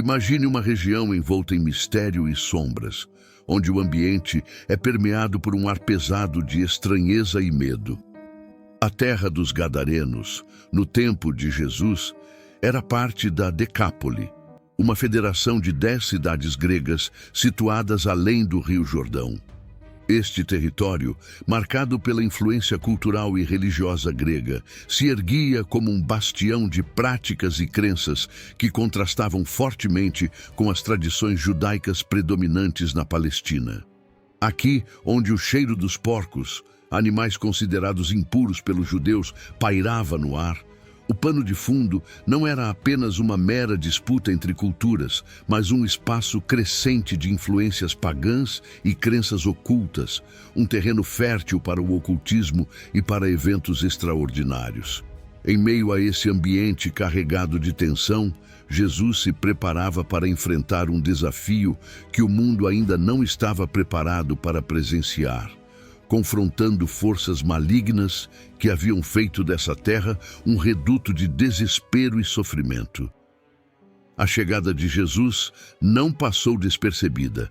Imagine uma região envolta em mistério e sombras, onde o ambiente é permeado por um ar pesado de estranheza e medo. A terra dos Gadarenos, no tempo de Jesus, era parte da Decápole, uma federação de 10 cidades gregas situadas além do Rio Jordão. Este território, marcado pela influência cultural e religiosa grega, se erguia como um bastião de práticas e crenças que contrastavam fortemente com as tradições judaicas predominantes na Palestina. Aqui, onde o cheiro dos porcos, animais considerados impuros pelos judeus, pairava no ar, o pano de fundo não era apenas uma mera disputa entre culturas, mas um espaço crescente de influências pagãs e crenças ocultas, um terreno fértil para o ocultismo e para eventos extraordinários. Em meio a esse ambiente carregado de tensão, Jesus se preparava para enfrentar um desafio que o mundo ainda não estava preparado para presenciar, confrontando forças malignas que haviam feito dessa terra um reduto de desespero e sofrimento. A chegada de Jesus não passou despercebida.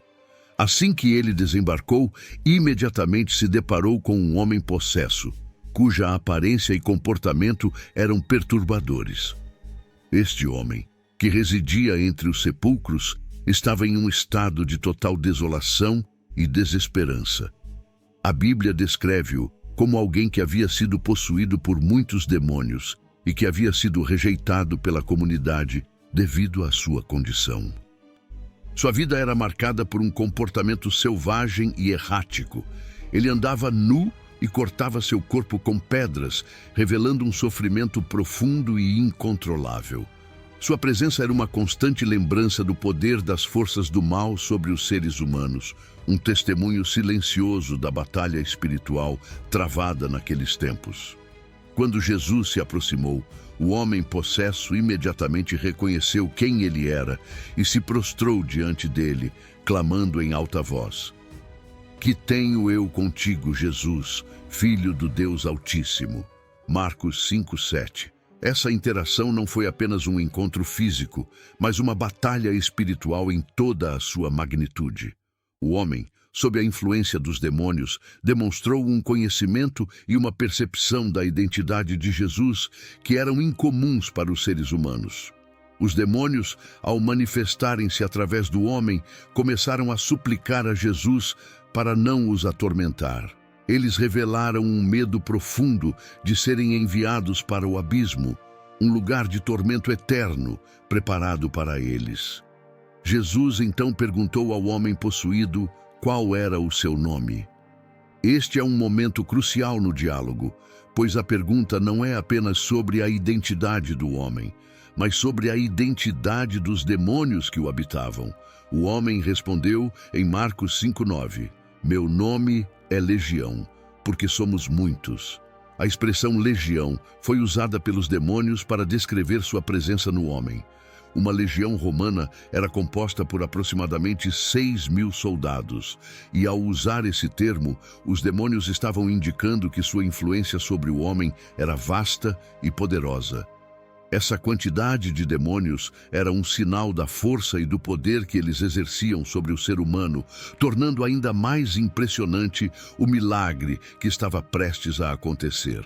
Assim que ele desembarcou, imediatamente se deparou com um homem possesso, cuja aparência e comportamento eram perturbadores. Este homem, que residia entre os sepulcros, estava em um estado de total desolação e desesperança. A Bíblia descreve-o como alguém que havia sido possuído por muitos demônios e que havia sido rejeitado pela comunidade devido à sua condição. Sua vida era marcada por um comportamento selvagem e errático. Ele andava nu e cortava seu corpo com pedras, revelando um sofrimento profundo e incontrolável. Sua presença era uma constante lembrança do poder das forças do mal sobre os seres humanos, um testemunho silencioso da batalha espiritual travada naqueles tempos. Quando Jesus se aproximou, o homem possesso imediatamente reconheceu quem ele era e se prostrou diante dele, clamando em alta voz: "Que tenho eu contigo, Jesus, Filho do Deus Altíssimo?" Marcos 5:7. Essa interação não foi apenas um encontro físico, mas uma batalha espiritual em toda a sua magnitude. O homem, sob a influência dos demônios, demonstrou um conhecimento e uma percepção da identidade de Jesus que eram incomuns para os seres humanos. Os demônios, ao manifestarem-se através do homem, começaram a suplicar a Jesus para não os atormentar. Eles revelaram um medo profundo de serem enviados para o abismo, um lugar de tormento eterno preparado para eles. Jesus então perguntou ao homem possuído qual era o seu nome. Este é um momento crucial no diálogo, pois a pergunta não é apenas sobre a identidade do homem, mas sobre a identidade dos demônios que o habitavam. O homem respondeu em Marcos 5:9, "Meu nome é Legião, porque somos muitos." A expressão legião foi usada pelos demônios para descrever sua presença no homem. Uma legião romana era composta por aproximadamente 6.000 soldados, e ao usar esse termo, os demônios estavam indicando que sua influência sobre o homem era vasta e poderosa. Essa quantidade de demônios era um sinal da força e do poder que eles exerciam sobre o ser humano, tornando ainda mais impressionante o milagre que estava prestes a acontecer.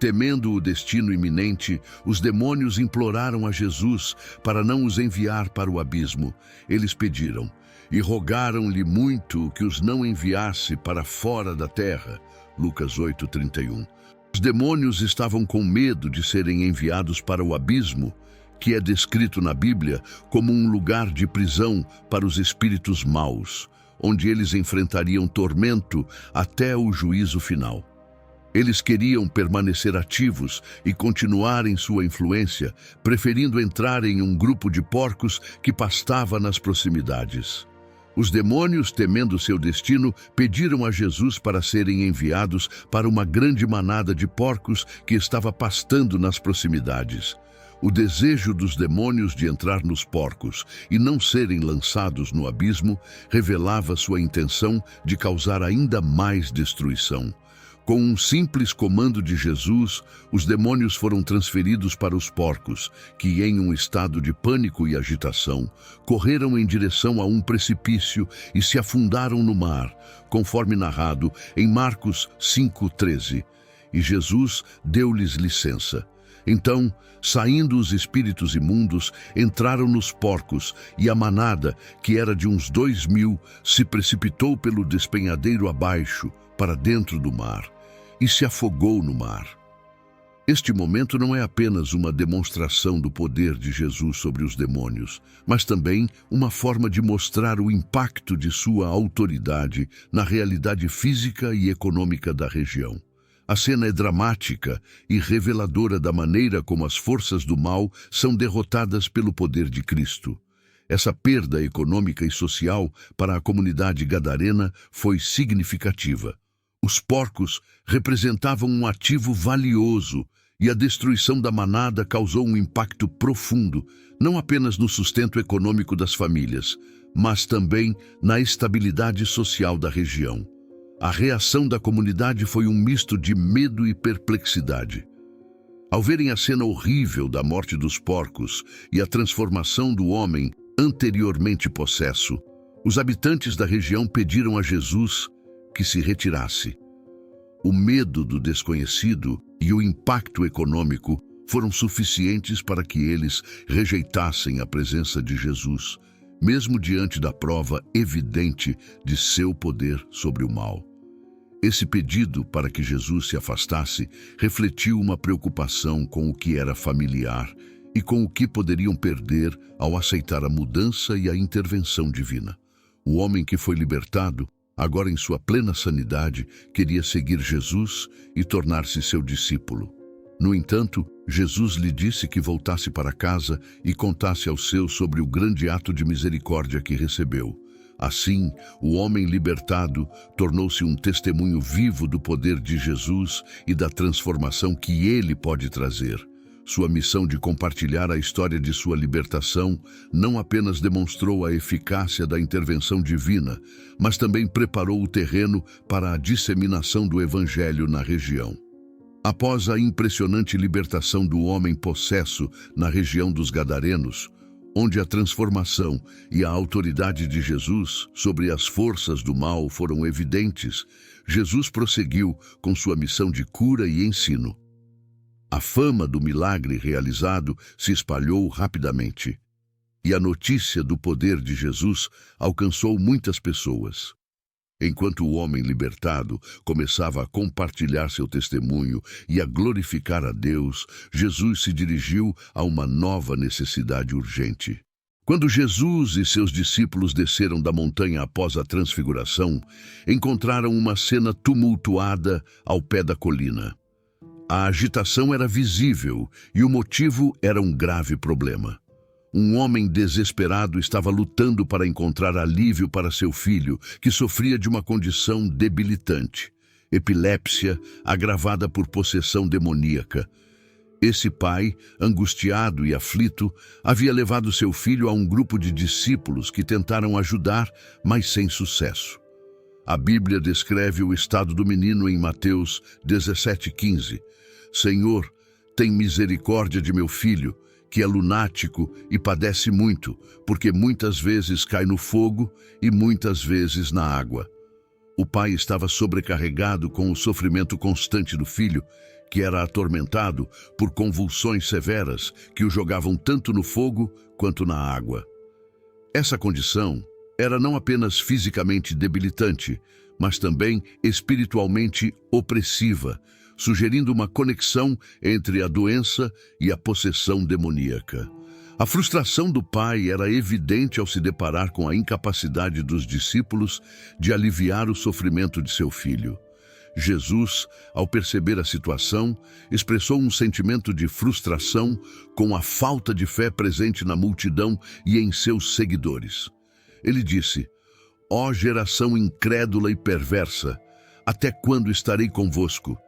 Temendo o destino iminente, os demônios imploraram a Jesus para não os enviar para o abismo. Eles pediram e rogaram-lhe muito que os não enviasse para fora da terra. Lucas 8:31. Os demônios estavam com medo de serem enviados para o abismo, que é descrito na Bíblia como um lugar de prisão para os espíritos maus, onde eles enfrentariam tormento até o juízo final. Eles queriam permanecer ativos e continuar em sua influência, preferindo entrar em um grupo de porcos que pastava nas proximidades. Os demônios, temendo seu destino, pediram a Jesus para serem enviados para uma grande manada de porcos que estava pastando nas proximidades. O desejo dos demônios de entrar nos porcos e não serem lançados no abismo revelava sua intenção de causar ainda mais destruição. Com um simples comando de Jesus, os demônios foram transferidos para os porcos, que, em um estado de pânico e agitação, correram em direção a um precipício e se afundaram no mar, conforme narrado em Marcos 5:13. E Jesus deu-lhes licença. Então, saindo os espíritos imundos, entraram nos porcos, e a manada, que era de uns 2.000, se precipitou pelo despenhadeiro abaixo, para dentro do mar, e se afogou no mar. Este momento não é apenas uma demonstração do poder de Jesus sobre os demônios, mas também uma forma de mostrar o impacto de sua autoridade na realidade física e econômica da região. A cena é dramática e reveladora da maneira como as forças do mal são derrotadas pelo poder de Cristo. Essa perda econômica e social para a comunidade gadarena foi significativa. Os porcos representavam um ativo valioso e a destruição da manada causou um impacto profundo, não apenas no sustento econômico das famílias, mas também na estabilidade social da região. A reação da comunidade foi um misto de medo e perplexidade. Ao verem a cena horrível da morte dos porcos e a transformação do homem anteriormente possesso, os habitantes da região pediram a Jesus que se retirasse. O medo do desconhecido e o impacto econômico foram suficientes para que eles rejeitassem a presença de Jesus, mesmo diante da prova evidente de seu poder sobre o mal. Esse pedido para que Jesus se afastasse refletiu uma preocupação com o que era familiar e com o que poderiam perder ao aceitar a mudança e a intervenção divina. O homem que foi libertado, agora em sua plena sanidade, queria seguir Jesus e tornar-se seu discípulo. No entanto, Jesus lhe disse que voltasse para casa e contasse aos seus sobre o grande ato de misericórdia que recebeu. Assim, o homem libertado tornou-se um testemunho vivo do poder de Jesus e da transformação que ele pode trazer. Sua missão de compartilhar a história de sua libertação não apenas demonstrou a eficácia da intervenção divina, mas também preparou o terreno para a disseminação do Evangelho na região. Após a impressionante libertação do homem possesso na região dos Gadarenos, onde a transformação e a autoridade de Jesus sobre as forças do mal foram evidentes, Jesus prosseguiu com sua missão de cura e ensino. A fama do milagre realizado se espalhou rapidamente, e a notícia do poder de Jesus alcançou muitas pessoas. Enquanto o homem libertado começava a compartilhar seu testemunho e a glorificar a Deus, Jesus se dirigiu a uma nova necessidade urgente. Quando Jesus e seus discípulos desceram da montanha após a transfiguração, encontraram uma cena tumultuada ao pé da colina. A agitação era visível e o motivo era um grave problema. Um homem desesperado estava lutando para encontrar alívio para seu filho, que sofria de uma condição debilitante, epilepsia agravada por possessão demoníaca. Esse pai, angustiado e aflito, havia levado seu filho a um grupo de discípulos que tentaram ajudar, mas sem sucesso. A Bíblia descreve o estado do menino em Mateus 17:15. Senhor, tem misericórdia de meu filho, que é lunático e padece muito, porque muitas vezes cai no fogo e muitas vezes na água. O pai estava sobrecarregado com o sofrimento constante do filho, que era atormentado por convulsões severas que o jogavam tanto no fogo quanto na água. Essa condição era não apenas fisicamente debilitante, mas também espiritualmente opressiva, sugerindo uma conexão entre a doença e a possessão demoníaca. A frustração do pai era evidente ao se deparar com a incapacidade dos discípulos de aliviar o sofrimento de seu filho. Jesus, ao perceber a situação, expressou um sentimento de frustração com a falta de fé presente na multidão e em seus seguidores. Ele disse: Ó geração incrédula e perversa, até quando estarei convosco?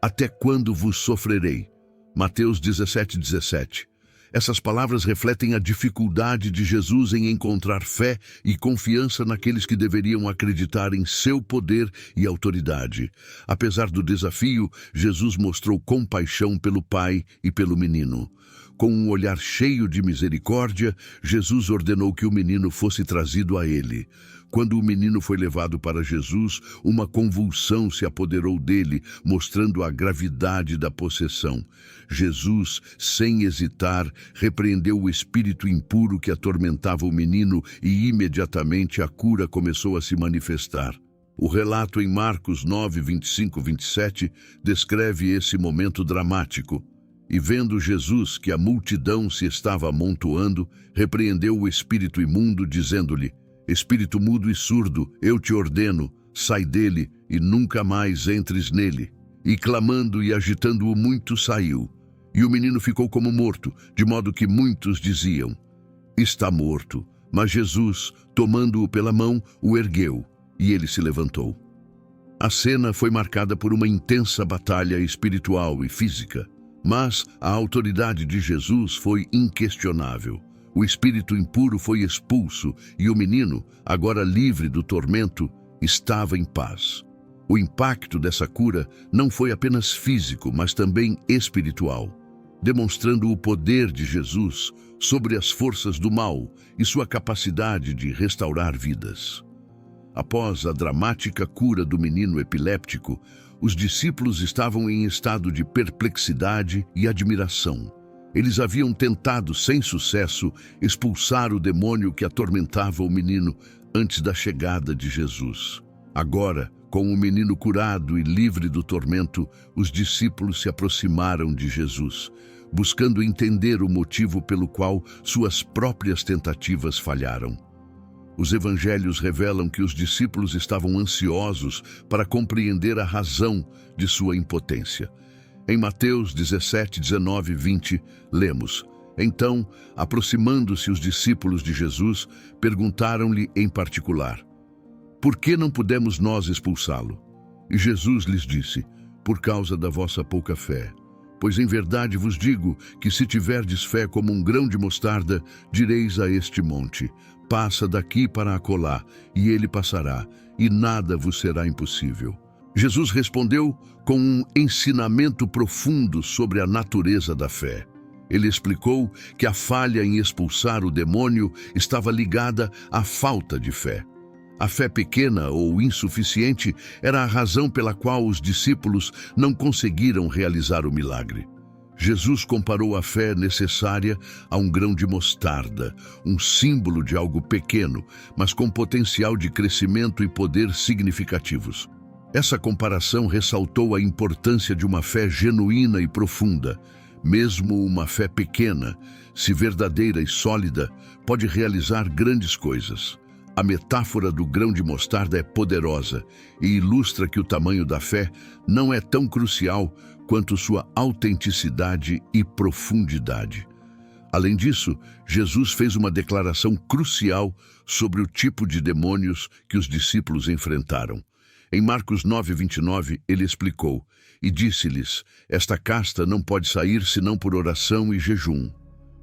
Até quando vos sofrerei? Mateus 17:17. Essas palavras refletem a dificuldade de Jesus em encontrar fé e confiança naqueles que deveriam acreditar em seu poder e autoridade. Apesar do desafio, Jesus mostrou compaixão pelo pai e pelo menino. Com um olhar cheio de misericórdia, Jesus ordenou que o menino fosse trazido a ele. Quando o menino foi levado para Jesus, uma convulsão se apoderou dele, mostrando a gravidade da possessão. Jesus, sem hesitar, repreendeu o espírito impuro que atormentava o menino e imediatamente a cura começou a se manifestar. O relato em Marcos 9, 25, 27 descreve esse momento dramático. E vendo Jesus que a multidão se estava amontoando, repreendeu o espírito imundo, dizendo-lhe: Espírito mudo e surdo, eu te ordeno, sai dele e nunca mais entres nele. E clamando e agitando-o muito, saiu. E o menino ficou como morto, de modo que muitos diziam: Está morto. Mas Jesus, tomando-o pela mão, o ergueu, e ele se levantou. A cena foi marcada por uma intensa batalha espiritual e física. Mas a autoridade de Jesus foi inquestionável. O espírito impuro foi expulso e o menino, agora livre do tormento, estava em paz. O impacto dessa cura não foi apenas físico, mas também espiritual, demonstrando o poder de Jesus sobre as forças do mal e sua capacidade de restaurar vidas. Após a dramática cura do menino epiléptico, os discípulos estavam em estado de perplexidade e admiração. Eles haviam tentado, sem sucesso, expulsar o demônio que atormentava o menino antes da chegada de Jesus. Agora, com o menino curado e livre do tormento, os discípulos se aproximaram de Jesus, buscando entender o motivo pelo qual suas próprias tentativas falharam. Os evangelhos revelam que os discípulos estavam ansiosos para compreender a razão de sua impotência. Em Mateus 17, 19 e 20, lemos: Então, aproximando-se os discípulos de Jesus, perguntaram-lhe em particular: Por que não pudemos nós expulsá-lo? E Jesus lhes disse: Por causa da vossa pouca fé. Pois em verdade vos digo que se tiverdes fé como um grão de mostarda, direis a este monte: Passa daqui para acolá, e ele passará, e nada vos será impossível. Jesus respondeu com um ensinamento profundo sobre a natureza da fé. Ele explicou que a falha em expulsar o demônio estava ligada à falta de fé. A fé pequena ou insuficiente era a razão pela qual os discípulos não conseguiram realizar o milagre. Jesus comparou a fé necessária a um grão de mostarda, um símbolo de algo pequeno, mas com potencial de crescimento e poder significativos. Essa comparação ressaltou a importância de uma fé genuína e profunda. Mesmo uma fé pequena, se verdadeira e sólida, pode realizar grandes coisas. A metáfora do grão de mostarda é poderosa e ilustra que o tamanho da fé não é tão crucial quanto sua autenticidade e profundidade. Além disso, Jesus fez uma declaração crucial sobre o tipo de demônios que os discípulos enfrentaram. Em Marcos 9, 29, ele explicou: E disse-lhes: Esta casta não pode sair senão por oração e jejum.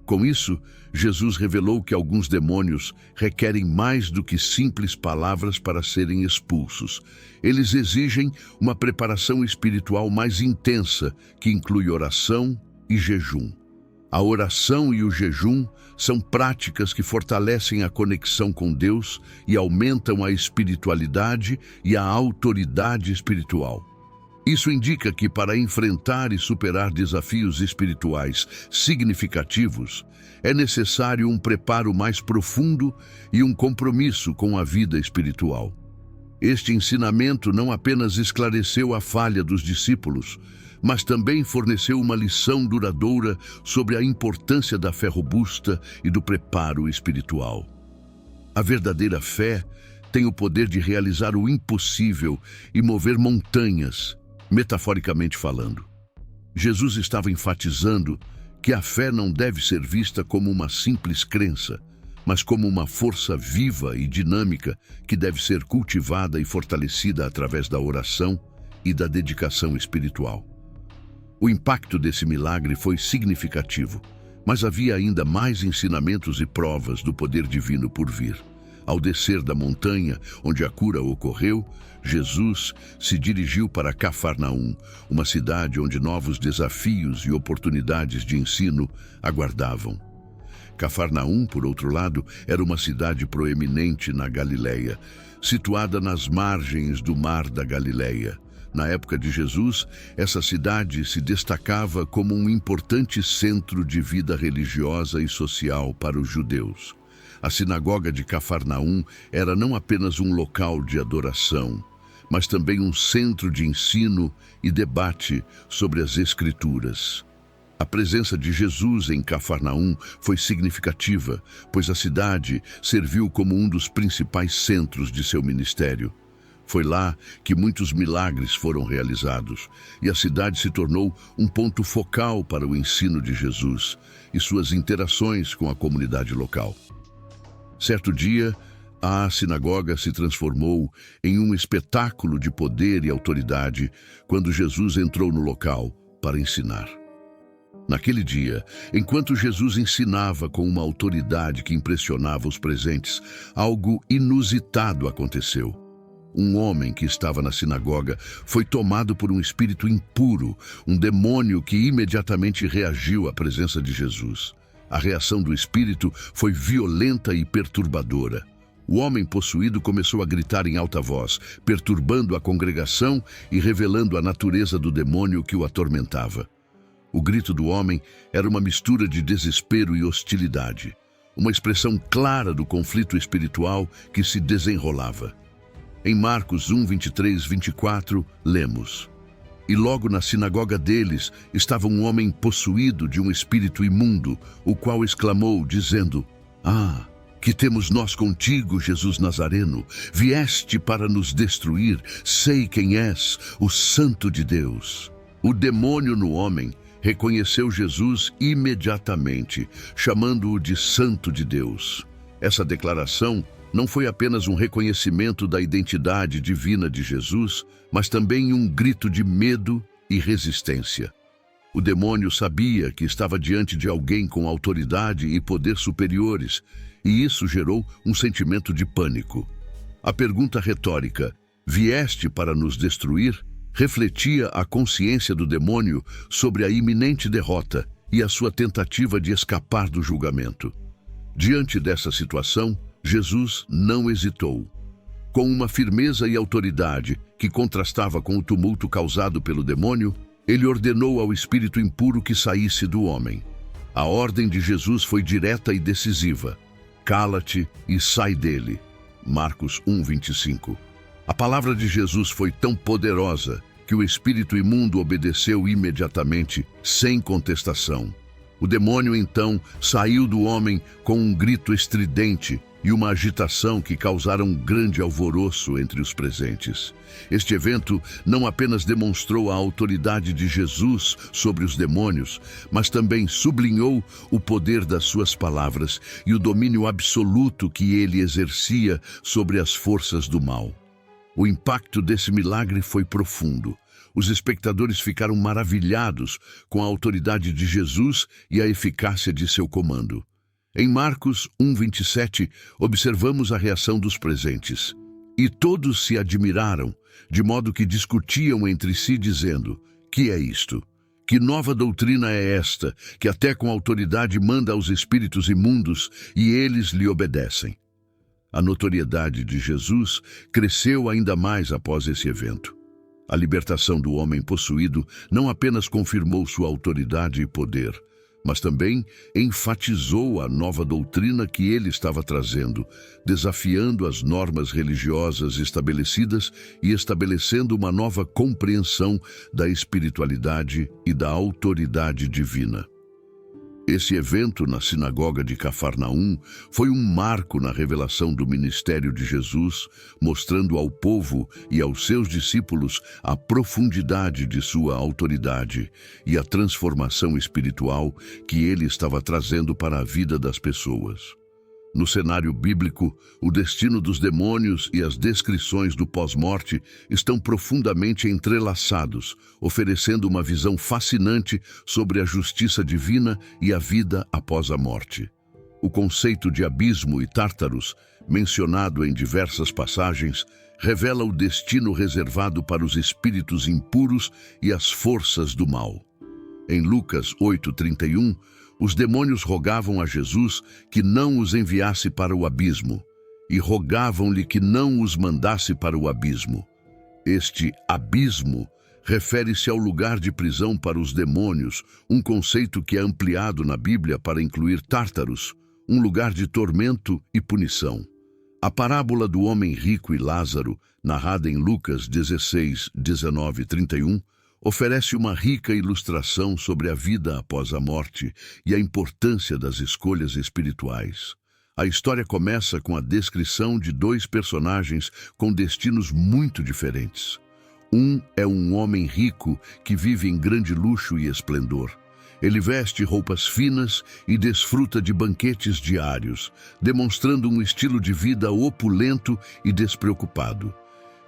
Com isso, Jesus revelou que alguns demônios requerem mais do que simples palavras para serem expulsos. Eles exigem uma preparação espiritual mais intensa, que inclui oração e jejum. A oração e o jejum são práticas que fortalecem a conexão com Deus e aumentam a espiritualidade e a autoridade espiritual. Isso indica que para enfrentar e superar desafios espirituais significativos, é necessário um preparo mais profundo e um compromisso com a vida espiritual. Este ensinamento não apenas esclareceu a falha dos discípulos, mas também forneceu uma lição duradoura sobre a importância da fé robusta e do preparo espiritual. A verdadeira fé tem o poder de realizar o impossível e mover montanhas, metaforicamente falando. Jesus estava enfatizando que a fé não deve ser vista como uma simples crença, mas como uma força viva e dinâmica que deve ser cultivada e fortalecida através da oração e da dedicação espiritual. O impacto desse milagre foi significativo, Mas havia ainda mais ensinamentos e provas do poder divino por vir. Ao descer da montanha onde a cura ocorreu, Jesus se dirigiu para Cafarnaum, uma cidade onde novos desafios e oportunidades de ensino aguardavam. Cafarnaum, por outro lado, era uma cidade proeminente na Galileia, situada nas margens do Mar da Galileia. Na época de Jesus, essa cidade se destacava como um importante centro de vida religiosa e social para os judeus. A sinagoga de Cafarnaum era não apenas um local de adoração, mas também um centro de ensino e debate sobre as Escrituras. A presença de Jesus em Cafarnaum foi significativa, pois a cidade serviu como um dos principais centros de seu ministério. Foi lá que muitos milagres foram realizados, e a cidade se tornou um ponto focal para o ensino de Jesus e suas interações com a comunidade local. Certo dia, a sinagoga se transformou em um espetáculo de poder e autoridade quando Jesus entrou no local para ensinar. Naquele dia, enquanto Jesus ensinava com uma autoridade que impressionava os presentes, algo inusitado aconteceu. Um homem que estava na sinagoga foi tomado por um espírito impuro, um demônio que imediatamente reagiu à presença de Jesus. A reação do espírito foi violenta e perturbadora. O homem possuído começou a gritar em alta voz, perturbando a congregação e revelando a natureza do demônio que o atormentava. O grito do homem era uma mistura de desespero e hostilidade, uma expressão clara do conflito espiritual que se desenrolava. Em Marcos 1, 23, 24, lemos: E logo na sinagoga deles estava um homem possuído de um espírito imundo, o qual exclamou, dizendo: Ah, que temos nós contigo, Jesus Nazareno? Vieste para nos destruir, sei quem és, o Santo de Deus. O demônio no homem reconheceu Jesus imediatamente, chamando-o de Santo de Deus. Essa declaração não foi apenas um reconhecimento da identidade divina de Jesus, mas também um grito de medo e resistência. O demônio sabia que estava diante de alguém com autoridade e poder superiores, e isso gerou um sentimento de pânico. A pergunta retórica, vieste para nos destruir, refletia a consciência do demônio sobre a iminente derrota e a sua tentativa de escapar do julgamento. Diante dessa situação, Jesus não hesitou. Com uma firmeza e autoridade que contrastava com o tumulto causado pelo demônio, ele ordenou ao espírito impuro que saísse do homem. A ordem de Jesus foi direta e decisiva: cala-te e sai dele. Marcos 1, 25. A palavra de Jesus foi tão poderosa que o espírito imundo obedeceu imediatamente, sem contestação. O demônio, então, saiu do homem com um grito estridente e uma agitação que causaram grande alvoroço entre os presentes. Este evento não apenas demonstrou a autoridade de Jesus sobre os demônios, mas também sublinhou o poder das suas palavras e o domínio absoluto que ele exercia sobre as forças do mal. O impacto desse milagre foi profundo. Os espectadores ficaram maravilhados com a autoridade de Jesus e a eficácia de seu comando. Em Marcos 1, 27, observamos a reação dos presentes. E todos se admiraram, de modo que discutiam entre si, dizendo: que é isto? Que nova doutrina é esta, que até com autoridade manda aos espíritos imundos e eles lhe obedecem? A notoriedade de Jesus cresceu ainda mais após esse evento. A libertação do homem possuído não apenas confirmou sua autoridade e poder, mas também enfatizou a nova doutrina que ele estava trazendo, desafiando as normas religiosas estabelecidas e estabelecendo uma nova compreensão da espiritualidade e da autoridade divina. Esse evento na sinagoga de Cafarnaum foi um marco na revelação do ministério de Jesus, mostrando ao povo e aos seus discípulos a profundidade de sua autoridade e a transformação espiritual que ele estava trazendo para a vida das pessoas. No cenário bíblico, o destino dos demônios e as descrições do pós-morte estão profundamente entrelaçados, oferecendo uma visão fascinante sobre a justiça divina e a vida após a morte. O conceito de abismo e Tártaros, mencionado em diversas passagens, revela o destino reservado para os espíritos impuros e as forças do mal. Em Lucas 8:31, os demônios rogavam a Jesus que não os enviasse para o abismo, e rogavam-lhe que não os mandasse para o abismo. Este abismo refere-se ao lugar de prisão para os demônios, um conceito que é ampliado na Bíblia para incluir Tártaros, um lugar de tormento e punição. A parábola do homem rico e Lázaro, narrada em Lucas 16, 19 e 31, oferece uma rica ilustração sobre a vida após a morte e a importância das escolhas espirituais. A história começa com a descrição de dois personagens com destinos muito diferentes. Um é um homem rico que vive em grande luxo e esplendor. Ele veste roupas finas e desfruta de banquetes diários, demonstrando um estilo de vida opulento e despreocupado.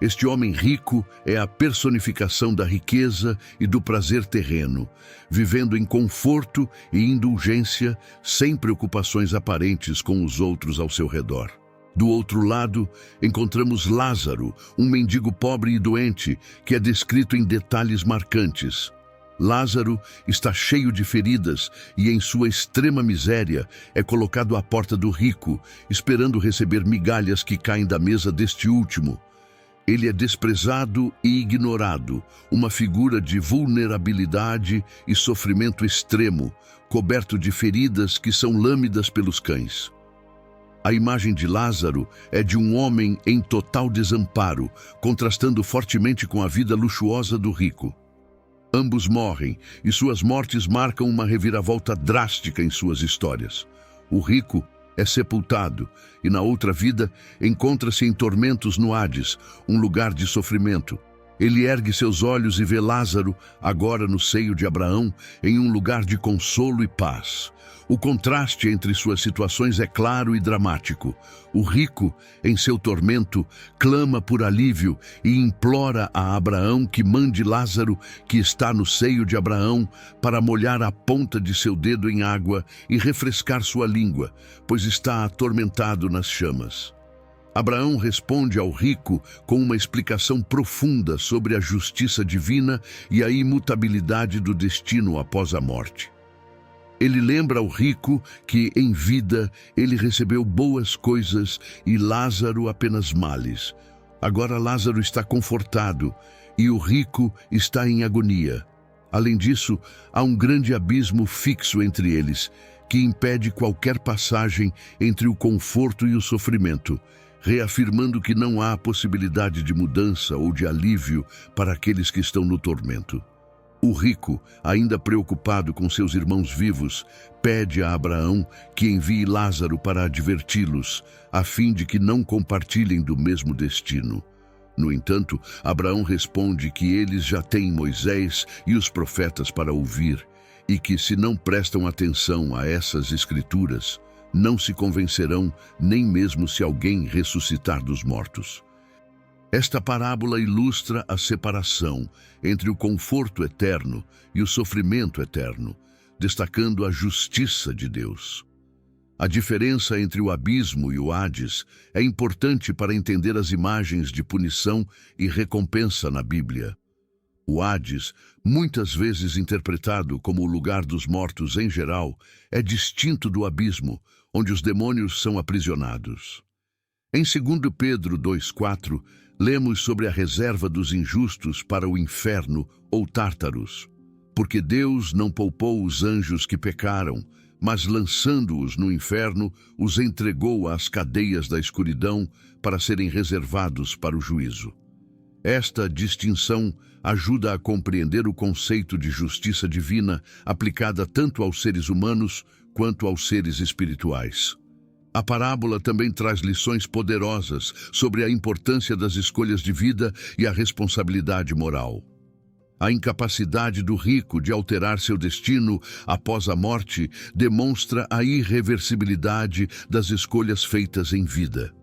Este homem rico é a personificação da riqueza e do prazer terreno, vivendo em conforto e indulgência, sem preocupações aparentes com os outros ao seu redor. Do outro lado, encontramos Lázaro, um mendigo pobre e doente, que é descrito em detalhes marcantes. Lázaro está cheio de feridas e, em sua extrema miséria, é colocado à porta do rico, esperando receber migalhas que caem da mesa deste último. Ele é desprezado e ignorado, uma figura de vulnerabilidade e sofrimento extremo, coberto de feridas que são lâmidas pelos cães. A imagem de Lázaro é de um homem em total desamparo, contrastando fortemente com a vida luxuosa do rico. Ambos morrem, e suas mortes marcam uma reviravolta drástica em suas histórias. O rico é sepultado e, na outra vida, encontra-se em tormentos no Hades, um lugar de sofrimento. Ele ergue seus olhos e vê Lázaro, agora no seio de Abraão, em um lugar de consolo e paz. O contraste entre suas situações é claro e dramático. O rico, em seu tormento, clama por alívio e implora a Abraão que mande Lázaro, que está no seio de Abraão, para molhar a ponta de seu dedo em água e refrescar sua língua, pois está atormentado nas chamas. Abraão responde ao rico com uma explicação profunda sobre a justiça divina e a imutabilidade do destino após a morte. Ele lembra ao rico que, em vida, ele recebeu boas coisas e Lázaro apenas males. Agora Lázaro está confortado e o rico está em agonia. Além disso, há um grande abismo fixo entre eles, que impede qualquer passagem entre o conforto e o sofrimento, reafirmando que não há possibilidade de mudança ou de alívio para aqueles que estão no tormento. O rico, ainda preocupado com seus irmãos vivos, pede a Abraão que envie Lázaro para adverti-los, a fim de que não compartilhem do mesmo destino. No entanto, Abraão responde que eles já têm Moisés e os profetas para ouvir, e que, se não prestam atenção a essas escrituras, não se convencerão nem mesmo se alguém ressuscitar dos mortos. Esta parábola ilustra a separação entre o conforto eterno e o sofrimento eterno, destacando a justiça de Deus. A diferença entre o abismo e o Hades é importante para entender as imagens de punição e recompensa na Bíblia. O Hades, muitas vezes interpretado como o lugar dos mortos em geral, é distinto do abismo, onde os demônios são aprisionados. Em 2 Pedro 2,4, lemos sobre a reserva dos injustos para o inferno ou Tártaros. Porque Deus não poupou os anjos que pecaram, mas lançando-os no inferno, os entregou às cadeias da escuridão para serem reservados para o juízo. Esta distinção ajuda a compreender o conceito de justiça divina aplicada tanto aos seres humanos quanto aos seres espirituais. A parábola também traz lições poderosas sobre a importância das escolhas de vida e a responsabilidade moral. A incapacidade do rico de alterar seu destino após a morte demonstra a irreversibilidade das escolhas feitas em vida.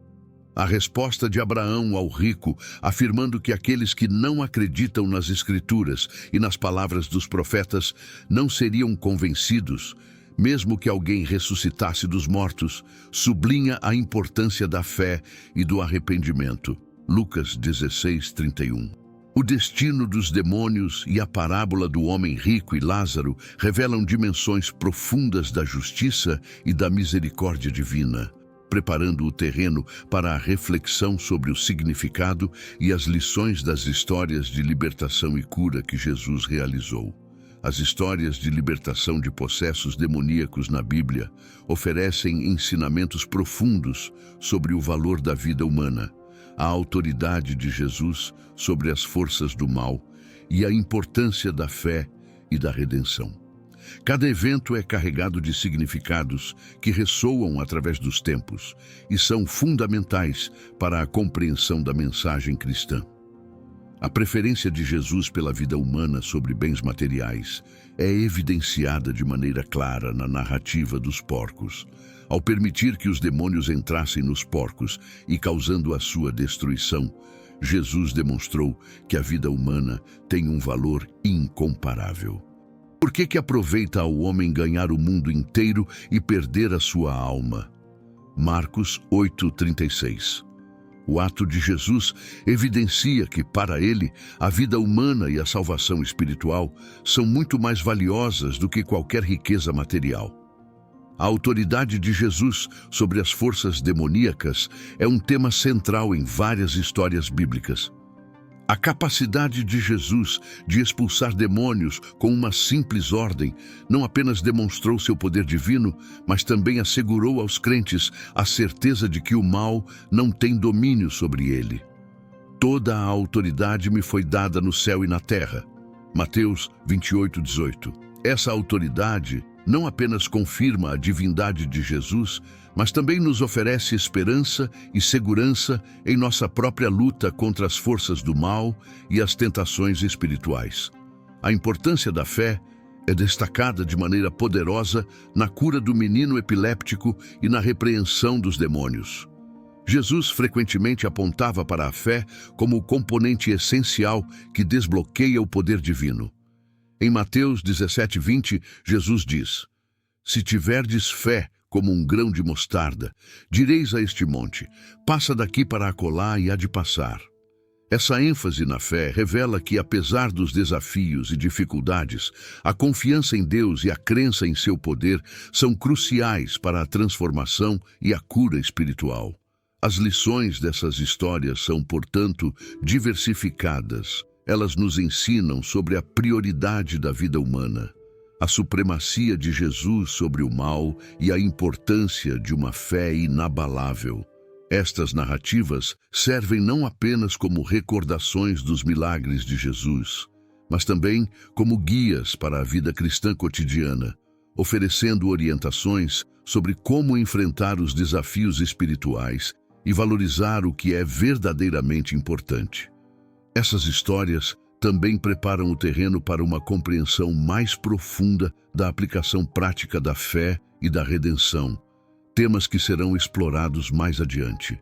A resposta de Abraão ao rico, afirmando que aqueles que não acreditam nas Escrituras e nas palavras dos profetas não seriam convencidos, mesmo que alguém ressuscitasse dos mortos, sublinha a importância da fé e do arrependimento. Lucas 16:31. O destino dos demônios e a parábola do homem rico e Lázaro revelam dimensões profundas da justiça e da misericórdia divina, preparando o terreno para a reflexão sobre o significado e as lições das histórias de libertação e cura que Jesus realizou. As histórias de libertação de possessos demoníacos na Bíblia oferecem ensinamentos profundos sobre o valor da vida humana, a autoridade de Jesus sobre as forças do mal e a importância da fé e da redenção. Cada evento é carregado de significados que ressoam através dos tempos e são fundamentais para a compreensão da mensagem cristã. A preferência de Jesus pela vida humana sobre bens materiais é evidenciada de maneira clara na narrativa dos porcos, ao permitir que os demônios entrassem nos porcos e causando a sua destruição. Jesus demonstrou que a vida humana tem um valor incomparável. Por que aproveita ao homem ganhar o mundo inteiro e perder a sua alma? Marcos 8:36. O ato de Jesus evidencia que, para ele, a vida humana e a salvação espiritual são muito mais valiosas do que qualquer riqueza material. A autoridade de Jesus sobre as forças demoníacas é um tema central em várias histórias bíblicas. A capacidade de Jesus de expulsar demônios com uma simples ordem não apenas demonstrou seu poder divino, mas também assegurou aos crentes a certeza de que o mal não tem domínio sobre ele. Toda a autoridade me foi dada no céu e na terra. Mateus 28:18. Essa autoridade não apenas confirma a divindade de Jesus, mas também nos oferece esperança e segurança em nossa própria luta contra as forças do mal e as tentações espirituais. A importância da fé é destacada de maneira poderosa na cura do menino epiléptico e na repreensão dos demônios. Jesus frequentemente apontava para a fé como o componente essencial que desbloqueia o poder divino. Em Mateus 17:20, Jesus diz: "Se tiverdes fé como um grão de mostarda, direis a este monte, passa daqui para acolá e há de passar." Essa ênfase na fé revela que, apesar dos desafios e dificuldades, a confiança em Deus e a crença em seu poder são cruciais para a transformação e a cura espiritual. As lições dessas histórias são, portanto, diversificadas. Elas nos ensinam sobre a prioridade da vida humana, a supremacia de Jesus sobre o mal e a importância de uma fé inabalável. Estas narrativas servem não apenas como recordações dos milagres de Jesus, mas também como guias para a vida cristã cotidiana, oferecendo orientações sobre como enfrentar os desafios espirituais e valorizar o que é verdadeiramente importante. Essas histórias também preparam o terreno para uma compreensão mais profunda da aplicação prática da fé e da redenção, temas que serão explorados mais adiante.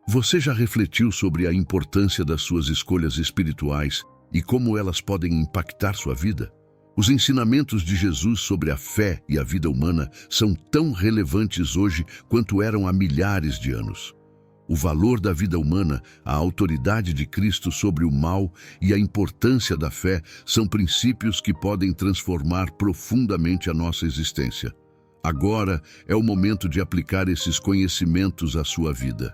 Você já refletiu sobre a importância das suas escolhas espirituais e como elas podem impactar sua vida? Os ensinamentos de Jesus sobre a fé e a vida humana são tão relevantes hoje quanto eram há milhares de anos. O valor da vida humana, a autoridade de Cristo sobre o mal e a importância da fé são princípios que podem transformar profundamente a nossa existência. Agora é o momento de aplicar esses conhecimentos à sua vida.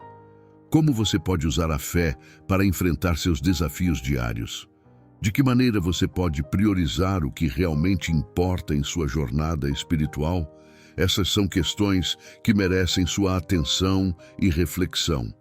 Como você pode usar a fé para enfrentar seus desafios diários? De que maneira você pode priorizar o que realmente importa em sua jornada espiritual? Essas são questões que merecem sua atenção e reflexão.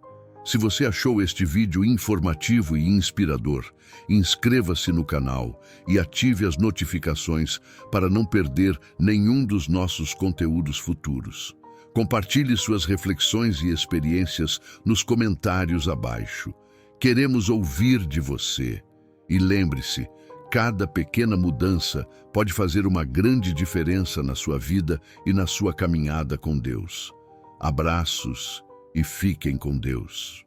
Se você achou este vídeo informativo e inspirador, inscreva-se no canal e ative as notificações para não perder nenhum dos nossos conteúdos futuros. Compartilhe suas reflexões e experiências nos comentários abaixo. Queremos ouvir de você. E lembre-se, Cada pequena mudança pode fazer uma grande diferença na sua vida e na sua caminhada com Deus. Abraços e fiquem com Deus.